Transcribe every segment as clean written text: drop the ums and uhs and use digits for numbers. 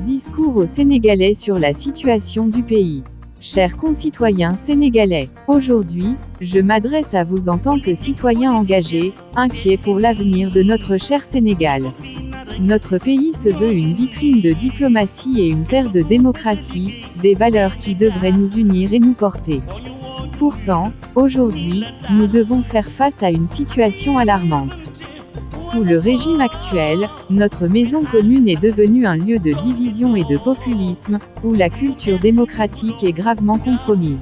Discours aux Sénégalais sur la situation du pays. Chers concitoyens sénégalais, aujourd'hui, je m'adresse à vous en tant que citoyens engagés, inquiets pour l'avenir de notre cher Sénégal. Notre pays se veut une vitrine de diplomatie et une terre de démocratie, des valeurs qui devraient nous unir et nous porter. Pourtant, aujourd'hui, nous devons faire face à une situation alarmante. Sous le régime actuel, notre maison commune est devenue un lieu de division et de populisme, où la culture démocratique est gravement compromise.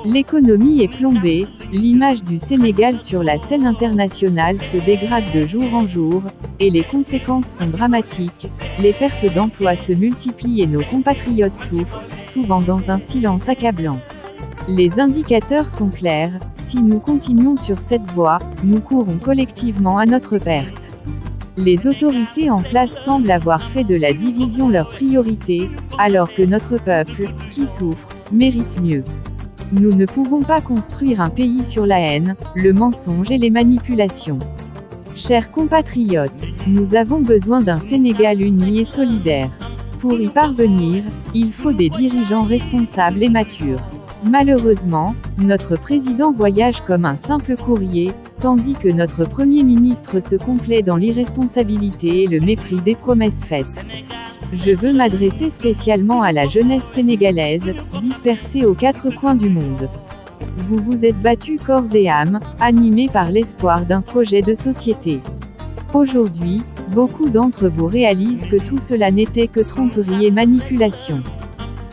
L'économie est plombée, l'image du Sénégal sur la scène internationale se dégrade de jour en jour, et les conséquences sont dramatiques, les pertes d'emplois se multiplient et nos compatriotes souffrent, souvent dans un silence accablant. Les indicateurs sont clairs, si nous continuons sur cette voie, nous courons collectivement à notre perte. Les autorités en place semblent avoir fait de la division leur priorité, alors que notre peuple, qui souffre, mérite mieux. Nous ne pouvons pas construire un pays sur la haine, le mensonge et les manipulations. Chers compatriotes, nous avons besoin d'un Sénégal uni et solidaire. Pour y parvenir, il faut des dirigeants responsables et matures. Malheureusement, notre président voyage comme un simple courrier, tandis que notre Premier ministre se complaît dans l'irresponsabilité et le mépris des promesses faites. Je veux m'adresser spécialement à la jeunesse sénégalaise, dispersée aux quatre coins du monde. Vous vous êtes battus corps et âme, animés par l'espoir d'un projet de société. Aujourd'hui, beaucoup d'entre vous réalisent que tout cela n'était que tromperie et manipulation.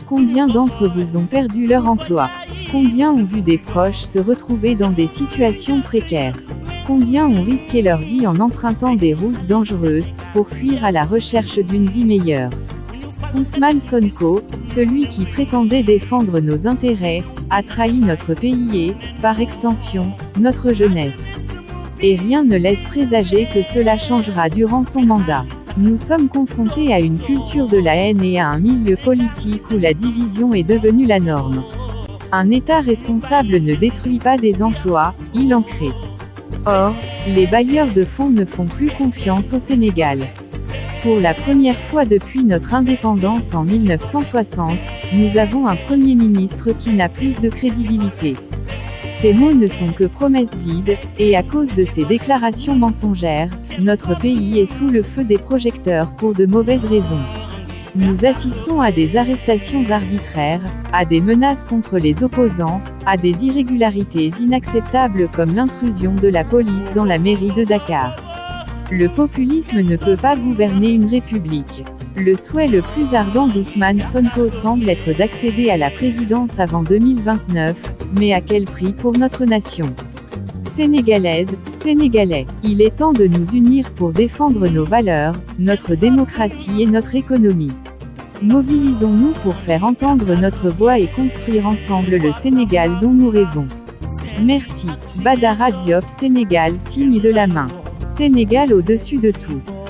Combien d'entre vous ont perdu leur emploi? Combien ont vu des proches se retrouver dans des situations précaires? Combien ont risqué leur vie en empruntant des routes dangereuses, pour fuir à la recherche d'une vie meilleure? Ousmane Sonko, celui qui prétendait défendre nos intérêts, a trahi notre pays et, par extension, notre jeunesse. Et rien ne laisse présager que cela changera durant son mandat. Nous sommes confrontés à une culture de la haine et à un milieu politique où la division est devenue la norme. Un État responsable ne détruit pas des emplois, il en crée. Or, les bailleurs de fonds ne font plus confiance au Sénégal. Pour la première fois depuis notre indépendance en 1960, nous avons un Premier ministre qui n'a plus de crédibilité. Ces mots ne sont que promesses vides, et à cause de ces déclarations mensongères, notre pays est sous le feu des projecteurs pour de mauvaises raisons. Nous assistons à des arrestations arbitraires, à des menaces contre les opposants, à des irrégularités inacceptables comme l'intrusion de la police dans la mairie de Dakar. Le populisme ne peut pas gouverner une république. Le souhait le plus ardent d'Ousmane Sonko semble être d'accéder à la présidence avant 2029, mais à quel prix pour notre nation? Sénégalaises, Sénégalais, il est temps de nous unir pour défendre nos valeurs, notre démocratie et notre économie. Mobilisons-nous pour faire entendre notre voix et construire ensemble le Sénégal dont nous rêvons. Merci. Badara Diop, Sénégal, signe de la main. Sénégal au-dessus de tout.